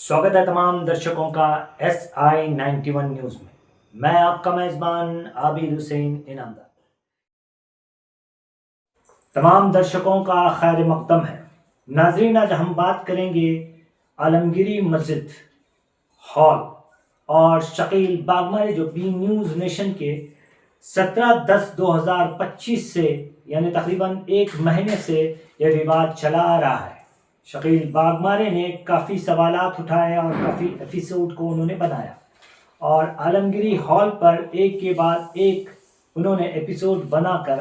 स्वागत है तमाम दर्शकों का SI91 न्यूज़ में। मैं आपका मेज़बान आबिद हुसैन इनामदार। तमाम दर्शकों का खैर मकदम है। नाज़रीन, आज हम बात करेंगे आलमगीरी मस्जिद हॉल और शकील बागमारे जो बी न्यूज़ नेशन के 17/10/2025 से यानी तकरीबन एक महीने से यह विवाद चला आ रहा है। शकील बागमारे ने काफ़ी सवालात उठाए और काफ़ी एपिसोड को उन्होंने बनाया और आलमगीरी हॉल पर एक के बाद एक उन्होंने एपिसोड बनाकर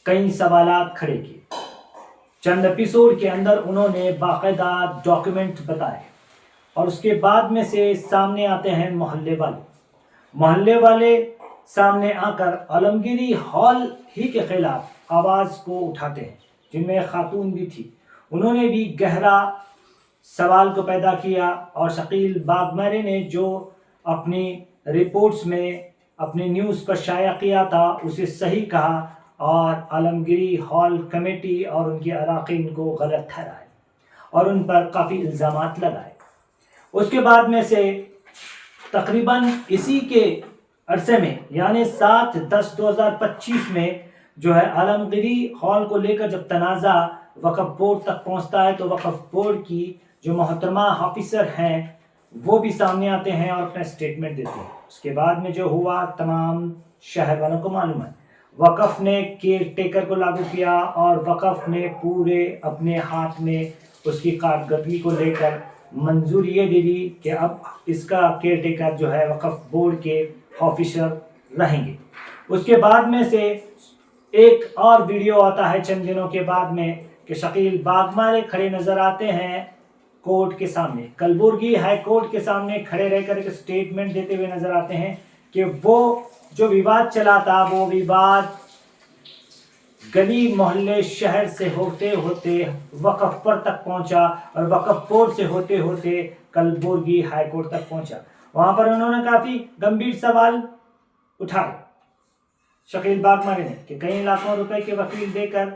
कई सवालात खड़े किए। चंद एपिसोड के अंदर उन्होंने बाकायदा डॉक्यूमेंट बताए और उसके बाद में से सामने आते हैं मोहल्ले वाले सामने आकर आलमगीरी हॉल ही के खिलाफ आवाज़ को उठाते हैं, जिनमें खातून भी थी। उन्होंने भी गहरा सवाल को पैदा किया और शकील बागमारे ने जो अपनी रिपोर्ट्स में अपनी न्यूज़ पर शाया किया था उसे सही कहा और आलमगीरी हॉल कमेटी और उनके अराकीन को गलत ठहराए और उन पर काफ़ी इल्ज़ामात लगाए। उसके बाद में से तकरीबन इसी के अरसे में यानी 7/10/2025 में जो है आलमगीरी हॉल को लेकर जब तनाज़ा वक्फ बोर्ड तक पहुंचता है तो वक्फ बोर्ड की जो मोहतरमा ऑफिसर हैं वो भी सामने आते हैं और अपना स्टेटमेंट देते हैं। उसके बाद में जो हुआ तमाम शहर वालों को मालूम है। वक्फ ने केयर टेकर को लागू किया और वक्फ ने पूरे अपने हाथ में उसकी कारकर्दगी को लेकर मंजूरी ये दे दी कि अब इसका केयर टेकर जो है वक्फ बोर्ड के ऑफिसर रहेंगे। उसके बाद में से एक और वीडियो आता है चंद दिनों के बाद में कि शकील बागमारे खड़े नजर आते हैं कोर्ट के सामने, कलबुर्गी हाई कोर्ट के सामने खड़े रहकर एक स्टेटमेंट देते हुए नजर आते हैं कि वो जो विवाद चला था वो विवाद गली मोहल्ले शहर से होते होते वक्फ पर तक पहुंचा और वक्फ बोर्ड से होते होते कलबुर्गी हाई कोर्ट तक पहुंचा। वहां पर उन्होंने काफी गंभीर सवाल उठाए शकील बागमारे ने कि कई लाखों रुपए के वकील देकर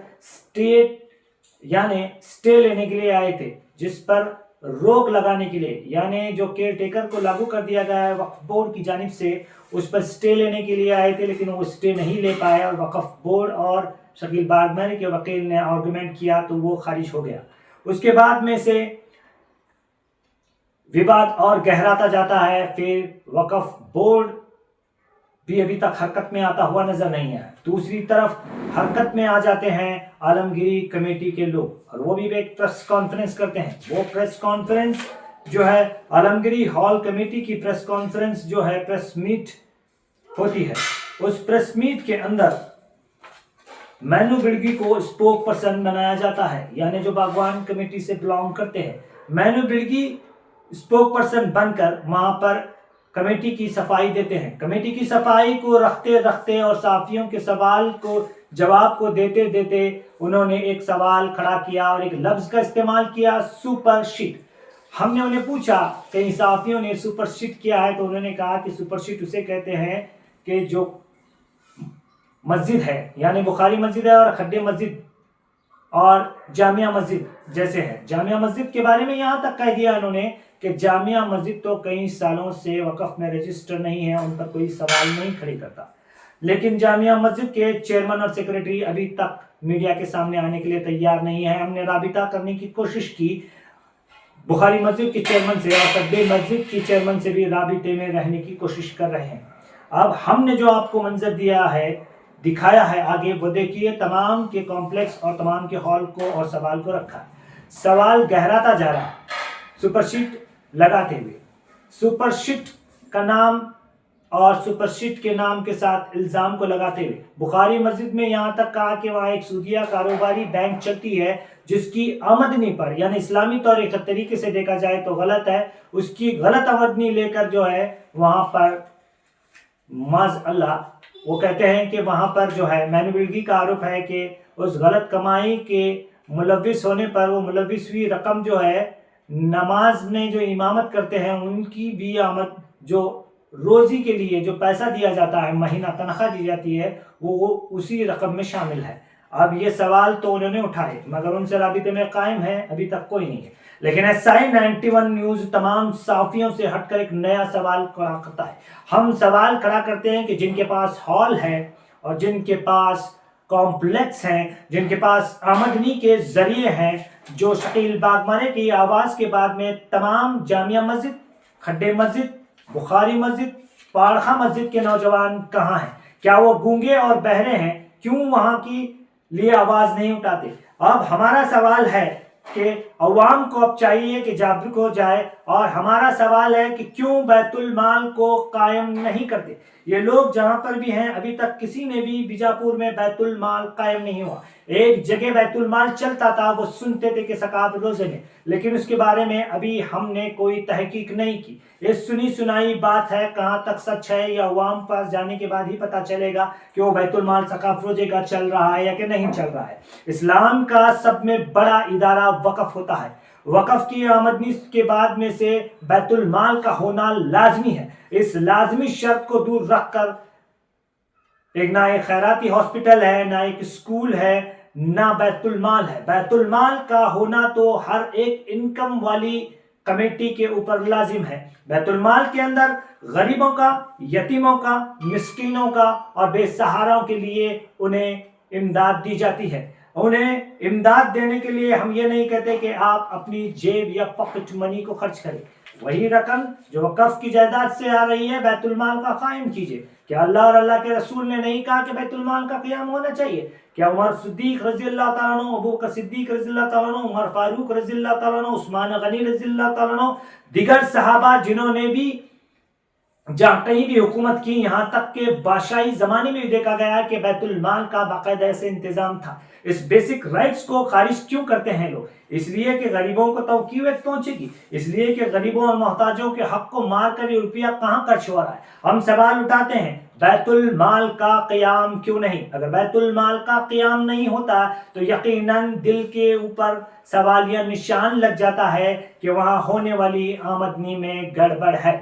स्टे लेने के लिए आए थे, जिस पर रोक लगाने के लिए यानी जो केयर टेकर को लागू कर दिया गया है वक्फ बोर्ड की जानिब से उस पर स्टे लेने के लिए आए थे, लेकिन वो स्टे नहीं ले पाए और वक्फ बोर्ड और शकील बागमारे के वकील ने आर्गुमेंट किया तो वो खारिज हो गया। उसके बाद में से विवाद और गहराता जाता है। फिर वक्फ बोर्ड भी अभी तक हरकत में आता हुआ नजर नहीं आया। दूसरी तरफ हरकत में आ जाते हैं आलमगीरी कमेटी के लोग और वो भी एक प्रेस कॉन्फ्रेंस करते हैं। वो प्रेस कॉन्फ्रेंस जो है आलमगीरी हॉल कमेटी की प्रेस कॉन्फ्रेंस जो है प्रेस मीट होती है। उस प्रेस मीट के अंदर मैनू बिड़गी को स्पोक पर्सन बनाया जाता है, यानी जो बागवान कमेटी से बिलोंग करते हैं। मैनू बिड़गी स्पोक पर्सन बनकर वहां पर कमेटी की सफाई देते हैं। कमेटी की सफाई को रखते रखते और साफियों के सवाल को जवाब को देते देते उन्होंने एक सवाल खड़ा किया और एक लफ्ज का इस्तेमाल किया, सुपरशीट। हमने उन्हें पूछा, कई साफियों ने सुपरशीट किया है, तो उन्होंने कहा कि सुपरशीट उसे कहते हैं कि जो मस्जिद है यानी बुखारी मस्जिद है और खड्डे मस्जिद और जामिया मस्जिद जैसे है। जामिया मस्जिद के बारे में यहाँ तक कह दिया उन्होंने कि जामिया मस्जिद तो कई सालों से वक्फ में रजिस्टर नहीं है, उन पर कोई सवाल नहीं खड़ी करता, लेकिन जामिया मस्जिद के चेयरमैन और सेक्रेटरी अभी तक मीडिया के सामने आने के लिए तैयार नहीं है। हमने राबिता करने की कोशिश की बुखारी मस्जिद के चेयरमैन से और खड्डे मस्जिद के चेयरमैन से भी राबिते में रहने की कोशिश कर रहे हैं। अब हमने जो आपको मंजर दिखाया है आगे वो देखिए। तमाम के कॉम्प्लेक्स और तमाम के हॉल को और सवाल को रखा, सवाल गहराता जा रहा सुपरशीट लगाते हुए। सुपरशीट का नाम और सुपरशीट के नाम के साथ इल्ज़ाम को लगाते हुए बुखारी मस्जिद में यहाँ तक कहा कि वहाँ एक सूदिया कारोबारी बैंक चलती है जिसकी आमदनी पर यानी इस्लामी तरीके से देखा जाए तो गलत है, उसकी गलत आमदनी लेकर जो है वहाँ पर माज़ अल्लाह वो कहते हैं कि वहाँ पर जो है मैनू बिड़गी का आरोप है कि उस गलत कमाई के मुलविस होने पर वो मुलविस हुई रकम जो है नमाज में जो इमामत करते हैं उनकी भी आमद जो रोज़ी के लिए जो पैसा दिया जाता है, महीना तनख्वाह दी जाती है, वो उसी रकम में शामिल है। اب یہ سوال تو انہوں نے اٹھائے مگر ان سے رابطے میں قائم ہے ابھی تک کوئی نہیں ہے. لیکن SI91 نیوز تمام صحافیوں سے ہٹ کر ایک نیا سوال کھڑا کرتا ہے. ہم سوال کھڑا کرتے ہیں کہ جن کے پاس ہال ہے اور جن کے پاس کمپلیکس ہیں، جن کے پاس آمدنی کے ذریعے ہیں، جو شکیل باغمانے کی آواز کے بعد میں تمام جامعہ مسجد، کھڈے مسجد، بخاری مسجد، پاڑخا مسجد کے نوجوان کہاں ہیں؟ کیا وہ گونگے اور بہرے ہیں؟ کیوں وہاں کی لیے آواز نہیں اٹھاتے؟ اب ہمارا سوال ہے کہ عوام کو اب چاہیے کہ جاگرک ہو جائے، اور ہمارا سوال ہے کہ کیوں بیت المال کو قائم نہیں کرتے؟ یہ لوگ جہاں پر بھی ہیں ابھی تک کسی نے بھی بیجاپور میں بیت المال قائم نہیں ہوا. ایک جگہ بیت المال چلتا تھا، وہ سنتے تھے کہ ثقافت روزے میں، لیکن اس کے بارے میں ابھی ہم نے کوئی تحقیق نہیں کی. یہ سنی سنائی بات ہے، کہاں تک سچ ہے یہ عوام پاس جانے کے بعد ہی پتہ چلے گا کہ وہ بیت المال ثقافت روزے کا چل رہا ہے یا کہ نہیں چل رہا ہے. اسلام کا سب میں بڑا ادارہ وقف ہوتا ہے. وقف کی آمدنی کے بعد میں سے بیت المال کا ہونا لازمی ہے. اس لازمی شرط کو دور رکھ کر ایک نہ ایک خیراتی ہاسپٹل ہے، نہ ایک اسکول ہے، نہ بیت المال ہے. بیت المال کا ہونا تو ہر ایک انکم والی کمیٹی کے اوپر لازم ہے. بیت المال کے اندر غریبوں کا، یتیموں کا، مسکینوں کا اور بے سہاراؤں کے لیے انہیں امداد دی جاتی ہے. انہیں امداد دینے کے لیے ہم یہ نہیں کہتے کہ آپ اپنی جیب یا پاکٹ منی کو خرچ کریں. وہی رقم جو وقف کی جائیداد سے آ رہی ہے بیت المال کا قائم کیجئے. کیا اللہ اور اللہ کے رسول نے نہیں کہا کہ بیت المال کا قیام ہونا چاہیے؟ کیا عمر صدیق رضی اللہ تعالیٰ عنہ، ابو بکر صدیق رضی اللہ تعالیٰ عنہ، عمر فاروق رضی اللہ تعالیٰ عنہ، عثمان غنی رضی اللہ تعالیٰ عنہ، دیگر صحابہ جنہوں نے بھی جہاں کہیں بھی حکومت کی، یہاں تک کہ بادشاہی زمانے میں بھی دیکھا گیا کہ بیت المال کا باقاعدہ ایسے انتظام تھا. اس بیسک رائٹس کو خارج کیوں کرتے ہیں لوگ؟ اس لیے کہ غریبوں کو توقیعت پہنچے گی، اس لیے کہ غریبوں اور محتاجوں کے حق کو مار کر یہ روپیہ کہاں خرچ ہو رہا ہے. ہم سوال اٹھاتے ہیں بیت المال کا قیام کیوں نہیں؟ اگر بیت المال کا قیام نہیں ہوتا تو یقیناً دل کے اوپر سوالیہ نشان لگ جاتا ہے کہ وہاں ہونے والی آمدنی میں گڑبڑ ہے.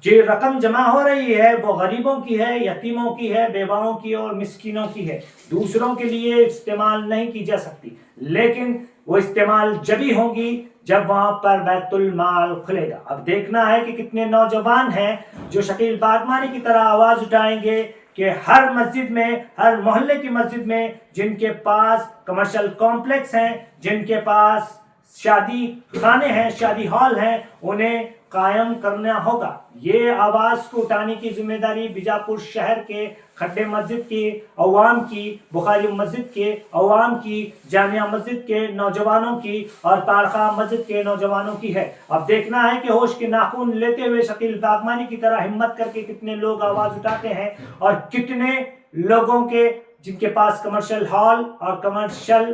جو رقم جمع ہو رہی ہے وہ غریبوں کی ہے، یتیموں کی ہے، بیواؤں کی اور مسکینوں کی ہے. دوسروں کے لیے استعمال نہیں کی جا سکتی، لیکن وہ استعمال جبھی ہوگی جب وہاں پر بیت المال کھلے گا. اب دیکھنا ہے کہ کتنے نوجوان ہیں جو شکیل باغمانی کی طرح آواز اٹھائیں گے کہ ہر مسجد میں، ہر محلے کی مسجد میں جن کے پاس کمرشل کمپلیکس ہیں، جن کے پاس شادی خانے ہیں، شادی ہال ہیں، انہیں قائم کرنا ہوگا. یہ آواز کو اٹھانے کی ذمہ داری بیجاپور شہر کے کھڈے مسجد کی عوام کی، بخاری مسجد کے عوام کی، جامعہ مسجد کے نوجوانوں کی اور پاڑخا مسجد کے نوجوانوں کی ہے. اب دیکھنا ہے کہ ہوش کے ناخن لیتے ہوئے شکیل باغمانی کی طرح ہمت کر کے کتنے لوگ آواز اٹھاتے ہیں، اور کتنے لوگوں کے جن کے پاس کمرشل ہال اور کمرشل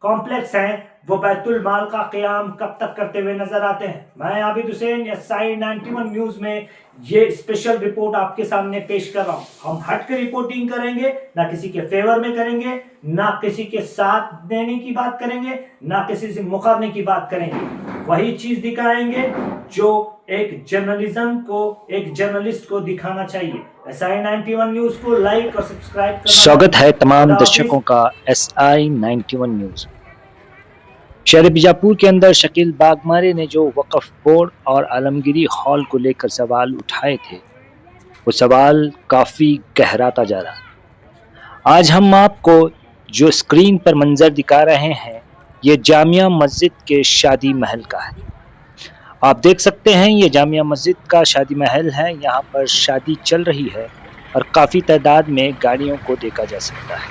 کمپلیکس ہیں وہ بیت المال کا قیام کب تک کرتے ہوئے نظر آتے ہیں. میں عابد حسین SI91 نیوز میں یہ اسپیشل رپورٹ آپ کے سامنے پیش کر رہا ہوں. ہم ہٹ کے رپورٹنگ کریں گے، نہ کسی کے فیور میں کریں گے، نہ کسی کے ساتھ دینے کی بات کریں گے، نہ کسی سے مقابلے کی بات کریں گے. وہی چیز دکھائیں گے جو ایک جرنلزم کو، ایک جرنلسٹ کو دکھانا چاہیے. SI91 نیوز کو لائک اور سبسکرائب کرنا. سواگت ہے تمام درشکوں کا SI91 نیوز. شہر بیجاپور کے اندر شکیل باغمانے نے جو وقف بورڈ اور عالمگیری ہال کو لے کر سوال اٹھائے تھے، وہ سوال کافی گہراتا جا رہا ہے. آج ہم آپ کو جو اسکرین پر منظر دکھا رہے ہیں یہ جامعہ مسجد کے شادی محل کا ہے. آپ دیکھ سکتے ہیں یہ جامعہ مسجد کا شادی محل ہے. یہاں پر شادی چل رہی ہے اور کافی تعداد میں گاڑیوں کو دیکھا جا سکتا ہے.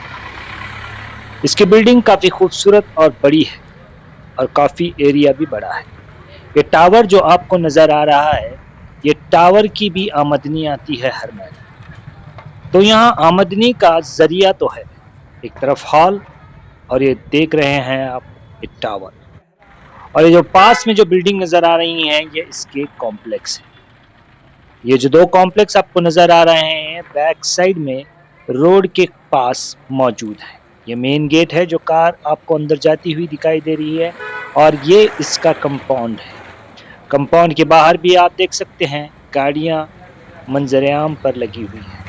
اس کی بلڈنگ کافی خوبصورت اور بڑی ہے اور کافی ایریا بھی بڑا ہے. یہ ٹاور جو آپ کو نظر آ رہا ہے، یہ ٹاور کی بھی آمدنی آتی ہے ہر مہینے. تو یہاں آمدنی کا ذریعہ تو ہے، ایک طرف ہال اور یہ دیکھ رہے ہیں آپ یہ ٹاور، اور یہ جو پاس میں جو بلڈنگ نظر آ رہی ہیں یہ اس کے کمپلیکس ہے. یہ جو دو کمپلیکس آپ کو نظر آ رہے ہیں بیک سائڈ میں روڈ کے پاس موجود ہے. یہ مین گیٹ ہے جو کار آپ کو اندر جاتی ہوئی دکھائی دے رہی ہے، اور یہ اس کا کمپاؤنڈ ہے. کمپاؤنڈ کے باہر بھی آپ دیکھ سکتے ہیں گاڑیاں منظر عام پر لگی ہوئی ہیں.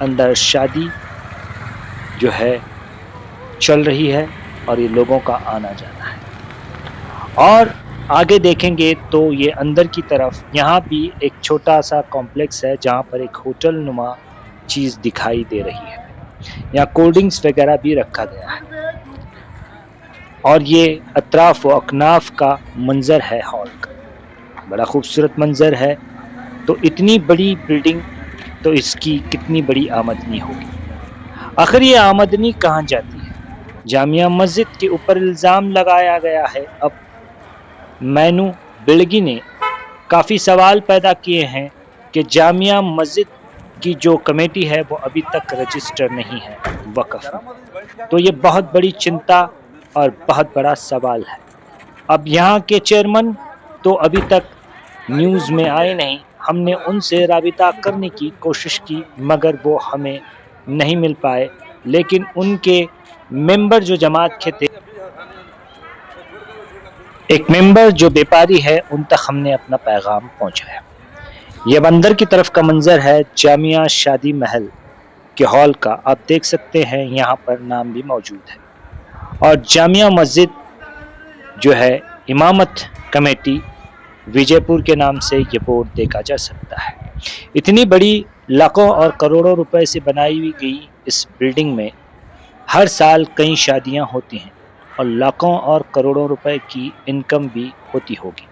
اندر شادی جو ہے चल रही है और ये लोगों का आना जाना है। और आगे देखेंगे तो ये अंदर की तरफ यहाँ भी एक छोटा सा कॉम्प्लेक्स है जहाँ पर एक होटल नुमा चीज़ दिखाई दे रही है। यहाँ कोल्ड ड्रिंक्स वगैरह भी रखा गया है और ये अतराफ व अकनाफ का मंजर है हॉल का। बड़ा खूबसूरत मंजर है। तो इतनी बड़ी बिल्डिंग, तो इसकी कितनी बड़ी आमदनी होगी। आखिर ये आमदनी कहाँ जाती है? जामिया मस्जिद के ऊपर इल्ज़ाम लगाया गया है। अब मैनू बिलगी ने काफ़ी सवाल पैदा किए हैं कि जामिया मस्जिद की जो कमेटी है वो अभी तक रजिस्टर नहीं है वक़्फ़ में। तो ये बहुत बड़ी चिंता और बहुत बड़ा सवाल है। अब यहाँ के चेयरमैन तो अभी तक न्यूज़ में आए नहीं। हमने उनसे राबिता करने की कोशिश की मगर वो हमें नहीं मिल पाए, लेकिन उनके मेंबर जो जमात के थे, एक मेंबर जो व्यापारी है, उन तक हमने अपना पैगाम पहुंचाया। ये अंदर की तरफ का मंजर है जामिया शादी महल के हॉल का। आप देख सकते हैं यहाँ पर नाम भी मौजूद है और जामिया मस्जिद जो है इमामत कमेटी विजयपुर के नाम से ये बोर्ड देखा जा सकता है। इतनी बड़ी लाखों और करोड़ों रुपए से बनाई हुई गई इस बिल्डिंग में हर साल कई शादियां होती हैं और लाखों और करोड़ों रुपए की इनकम भी होती होगी।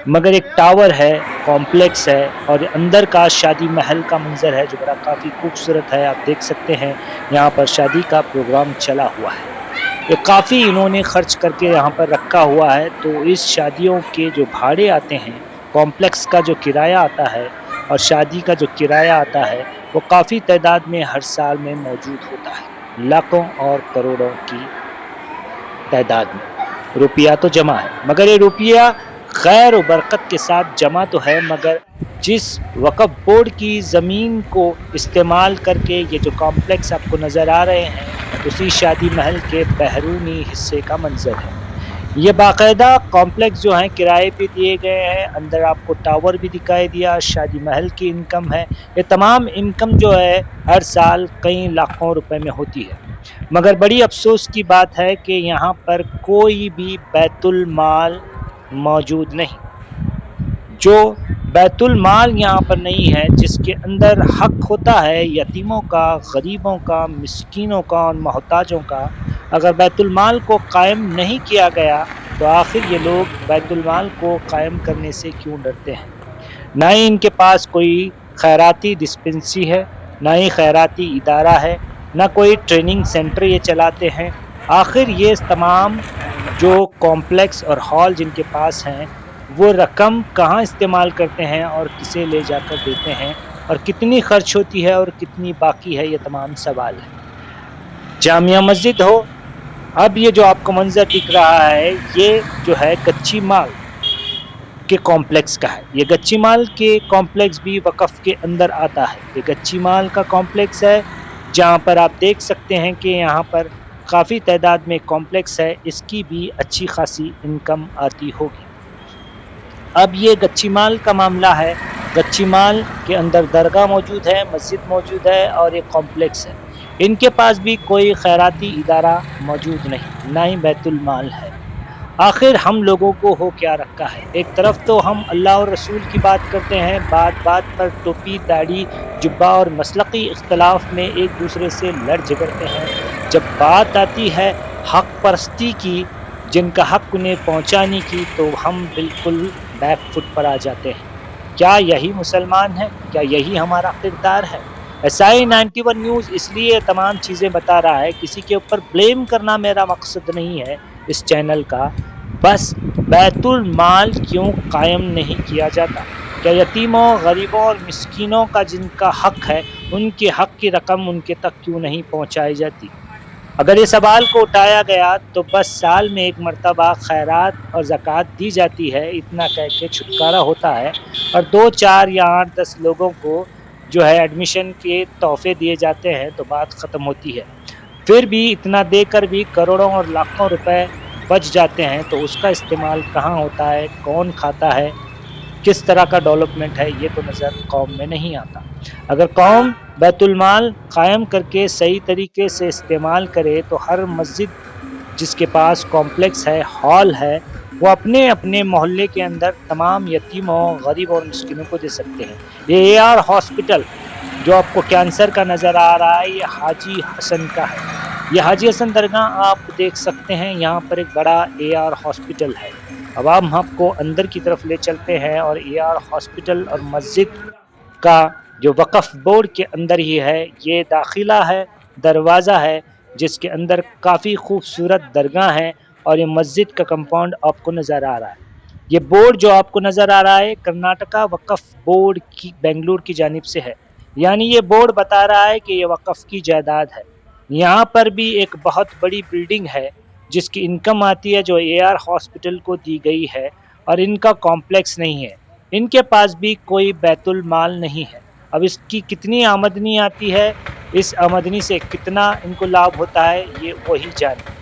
मगर एक टावर है, कॉम्प्लेक्स है और अंदर का शादी महल का मंजर है जो बड़ा काफ़ी खूबसूरत है। आप देख सकते हैं यहाँ पर शादी का प्रोग्राम चला हुआ है। ये काफ़ी इन्होंने खर्च करके यहाँ पर रखा हुआ है। तो इस शादियों के जो भाड़े आते हैं, कॉम्प्लेक्स का जो किराया आता है और शादी का जो किराया आता है, वो काफ़ी तादाद में हर साल में मौजूद होता है। लाखों और करोड़ों की तादाद में रुपया तो जमा है, मगर ये रुपया खैर व बरकत के साथ जमा तो है, मगर जिस वक्फ बोर्ड की ज़मीन को इस्तेमाल करके ये जो कॉम्प्लेक्स आपको नज़र आ रहे हैं, उसी शादी महल के बहरूनी हिस्से का मंजर है। ये बाकायदा कॉम्प्लेक्स जो हैं किराए पे दिए गए हैं। अंदर आपको टावर भी दिखाई दिया, शादी महल की इनकम है। ये तमाम इनकम जो है हर साल कई लाखों रुपए में होती है। मगर बड़ी अफसोस की बात है कि यहाँ पर कोई भी बैतुल माल मौजूद नहीं। जो बैतुल माल यहाँ पर नहीं है, जिसके अंदर हक होता है यतीमों का, गरीबों का, मिस्कीनों का और मोहताजों का, अगर बैतुल माल को कायम नहीं किया गया तो आखिर ये लोग बैतुल माल को कायम करने से क्यों डरते हैं? ना ही इनके पास कोई खैराती डिस्पेंसरी है, ना ही खैराती इदारा है, ना कोई ट्रेनिंग सेंटर ये चलाते हैं। आखिर ये तमाम जो कॉम्प्लेक्स और हॉल जिनके पास हैं, वो रकम कहाँ इस्तेमाल करते हैं और किसे ले जाकर देते हैं और कितनी खर्च होती है और कितनी बाकी है, ये तमाम सवाल है। जामिया मस्जिद हो, अब ये जो आपको मंजर दिख रहा है, ये जो है कच्ची माल के कॉम्प्लेक्स का है। ये कच्ची माल के कॉम्प्लेक्स भी वक़्फ़ के अंदर आता है। ये कच्ची माल का कॉम्प्लेक्स है जहाँ पर आप देख सकते हैं कि यहाँ पर काफ़ी तादाद में कॉम्प्लेक्स है, इसकी भी अच्छी खासी इनकम आती होगी। अब ये गच्ची माल का मामला है। गच्ची माल के अंदर दरगाह मौजूद है, मस्जिद मौजूद है और एक कॉम्प्लेक्स है। इनके पास भी कोई खैराती इदारा मौजूद नहीं, ना ही बैतुल माल है। आखिर हम लोगों को हो क्या रखा है? एक तरफ तो हम अल्लाह और रसूल की बात करते हैं, बात बात पर टोपी, दाढ़ी, जुब्बा और मसलकी इख्तलाफ में एक दूसरे से लड़ झगड़ते हैं। जब बात आती है हक परस्ती की, जिनका हक उन्हें पहुंचाने की, तो हम बिल्कुल बैक फुट पर आ जाते हैं। क्या यही मुसलमान है? क्या यही हमारा किरदार है? SI 91 न्यूज़ इसलिए तमाम चीज़ें बता रहा है, किसी के ऊपर ब्लेम करना मेरा मकसद नहीं है इस चैनल का। बस बैतुल माल क्यों कायम नहीं किया जाता? क्या यतीमों, गरीबों और मिस्कीनों का जिनका हक है, उनके हक की रकम उनके तक क्यों नहीं पहुंचाई जाती? अगर ये सवाल को उठाया गया तो बस साल में एक मरतबा खैरात और ज़कात दी जाती है, इतना कह के छुटकारा होता है और 2, 4 या 8, 10 लोगों को जो है एडमिशन के तोहफे दिए जाते हैं तो बात ख़त्म होती है। फिर भी इतना देकर भी करोड़ों और लाखों रुपए बच जाते हैं, तो उसका इस्तेमाल कहाँ होता है, कौन खाता है, किस तरह का डेवलपमेंट है, ये तो नज़र कौम में नहीं आता। अगर कौम بیت المال قائم کر کے صحیح طریقے سے استعمال کرے تو ہر مسجد جس کے پاس کمپلیکس ہے، ہال ہے، وہ اپنے اپنے محلے کے اندر تمام یتیموں، غریب اور مسکینوں کو دے سکتے ہیں۔ یہ اے آر ہاسپٹل جو آپ کو کینسر کا نظر آ رہا ہے، یہ حاجی حسن کا ہے۔ یہ حاجی حسن درگاہ آپ دیکھ سکتے ہیں، یہاں پر ایک بڑا اے آر ہاسپٹل ہے۔ اب ہم آپ کو اندر کی طرف لے چلتے ہیں اور اے آر ہاسپٹل اور مسجد کا جو وقف بورڈ کے اندر ہی ہے، یہ داخلہ ہے، دروازہ ہے، جس کے اندر کافی خوبصورت درگاہ ہے اور یہ مسجد کا کمپاؤنڈ آپ کو نظر آ رہا ہے۔ یہ بورڈ جو آپ کو نظر آ رہا ہے کرناٹکا وقف بورڈ کی بنگلور کی جانب سے ہے، یعنی یہ بورڈ بتا رہا ہے کہ یہ وقف کی جائیداد ہے۔ یہاں پر بھی ایک بہت بڑی بلڈنگ ہے جس کی انکم آتی ہے، جو اے آر ہاسپٹل کو دی گئی ہے، اور ان کا کمپلیکس نہیں ہے، ان کے پاس بھی کوئی بیت المال نہیں ہے۔ اب اس کی کتنی آمدنی آتی ہے، اس آمدنی سے کتنا ان کو لابھ ہوتا ہے، یہ وہی جانے۔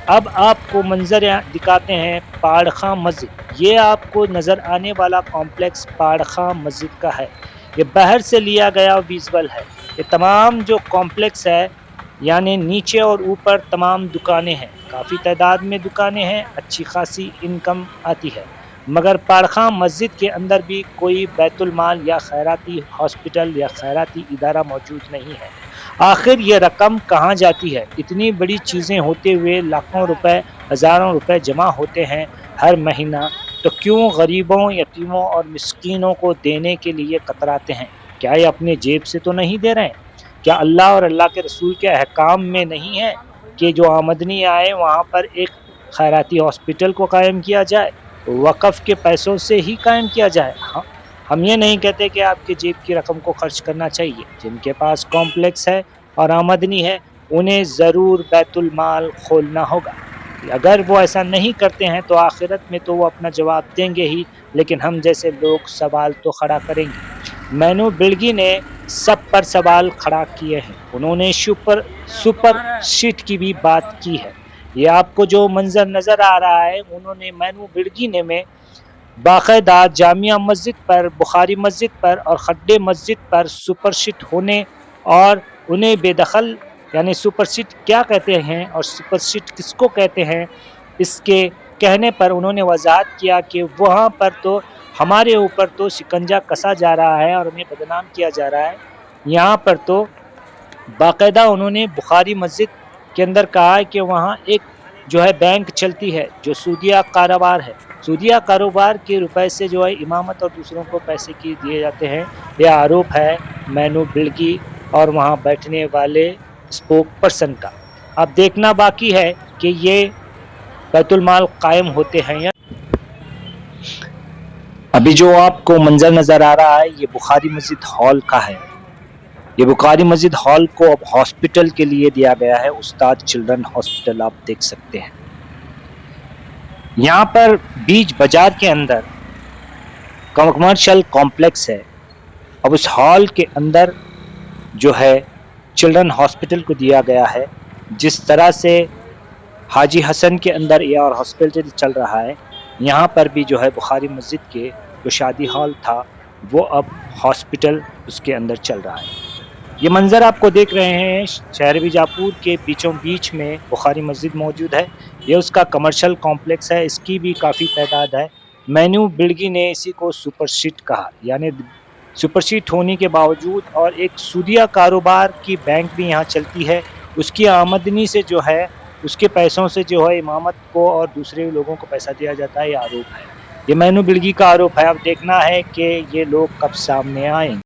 اب آپ کو منظر دکھاتے ہیں پاڑخاں مسجد۔ یہ آپ کو نظر آنے والا کمپلیکس پاڑخاں مسجد کا ہے۔ یہ باہر سے لیا گیا ویژول ہے۔ یہ تمام جو کمپلیکس ہے، یعنی نیچے اور اوپر تمام دکانیں ہیں، کافی تعداد میں دکانیں ہیں، اچھی خاصی انکم آتی ہے، مگر پاڑخاں مسجد کے اندر بھی کوئی بیت المال یا خیراتی ہاسپٹل یا خیراتی ادارہ موجود نہیں ہے۔ آخر یہ رقم کہاں جاتی ہے؟ اتنی بڑی چیزیں ہوتے ہوئے لاکھوں روپے، ہزاروں روپے جمع ہوتے ہیں ہر مہینہ، تو کیوں غریبوں، یتیموں اور مسکینوں کو دینے کے لیے کتراتے ہیں؟ کیا یہ اپنے جیب سے تو نہیں دے رہے ہیں؟ کیا اللہ اور اللہ کے رسول کے احکام میں نہیں ہے کہ جو آمدنی آئے وہاں پر ایک خیراتی ہاسپٹل کو قائم کیا جائے، وقف کے پیسوں سے ہی قائم کیا جائے؟ ہم یہ نہیں کہتے کہ آپ کے جیب کی رقم کو خرچ کرنا چاہیے، جن کے پاس کمپلیکس ہے اور آمدنی ہے انہیں ضرور بیت المال کھولنا ہوگا۔ اگر وہ ایسا نہیں کرتے ہیں تو آخرت میں تو وہ اپنا جواب دیں گے ہی، لیکن ہم جیسے لوگ سوال تو کھڑا کریں گے۔ مینو بلگی نے سب پر سوال کھڑا کیے ہیں، انہوں نے سپر شیٹ کی بھی بات کی ہے۔ یہ آپ کو جو منظر نظر آ رہا ہے، انہوں نے مینو بلگی نے میں باقاعدہ جامعہ مسجد پر، بخاری مسجد پر اور خڈے مسجد پر سپر شیٹ ہونے اور انہیں بے دخل، یعنی سپر شیٹ کیا کہتے ہیں اور سپر شیٹ کس کو کہتے ہیں، اس کے کہنے پر انہوں نے وضاحت کیا کہ وہاں پر تو ہمارے اوپر تو شکنجہ کسا جا رہا ہے اور ہمیں بدنام کیا جا رہا ہے، یہاں پر تو باقاعدہ انہوں نے بخاری مسجد کے اندر کہا ہے کہ وہاں ایک جو ہے بینک چلتی ہے جو سودیہ کاروبار ہے، سودیہ کاروبار کے روپے سے جو ہے امامت اور دوسروں کو پیسے کی دیے جاتے ہیں۔ یہ آروپ ہے مینو بلگی اور وہاں بیٹھنے والے اسپوک پرسن کا۔ اب دیکھنا باقی ہے کہ یہ بیت المال قائم ہوتے ہیں یا ابھی جو آپ کو منظر نظر آ رہا ہے یہ بخاری مسجد ہال کا ہے۔ یہ بخاری مسجد ہال کو اب ہاسپٹل کے لیے دیا گیا ہے، استاد چلڈرن ہاسپٹل آپ دیکھ سکتے ہیں۔ یہاں پر بیچ بازار کے اندر کمرشل کمپلیکس ہے، اب اس ہال کے اندر جو ہے چلڈرن ہاسپٹل کو دیا گیا ہے۔ جس طرح سے حاجی حسن کے اندر اے آر ہاسپٹل چل رہا ہے، یہاں پر بھی جو ہے بخاری مسجد کے جو شادی ہال تھا وہ اب ہاسپٹل اس کے اندر چل رہا ہے۔ یہ منظر آپ کو دیکھ رہے ہیں شہر بیجاپور کے بیچوں بیچ میں بخاری مسجد موجود ہے، یہ اس کا کمرشل کمپلیکس ہے، اس کی بھی کافی تعداد ہے۔ مینو بلگی نے اسی کو سپر شیٹ کہا، یعنی سپر شیٹ ہونے کے باوجود اور ایک سودیہ کاروبار کی بینک بھی یہاں چلتی ہے، اس کی آمدنی سے جو ہے، اس کے پیسوں سے جو ہے امامت کو اور دوسرے لوگوں کو پیسہ دیا جاتا ہے، یہ آروپ ہے، یہ مینو بلگی کا آروپ ہے۔ اب دیکھنا ہے کہ یہ لوگ کب سامنے آئیں۔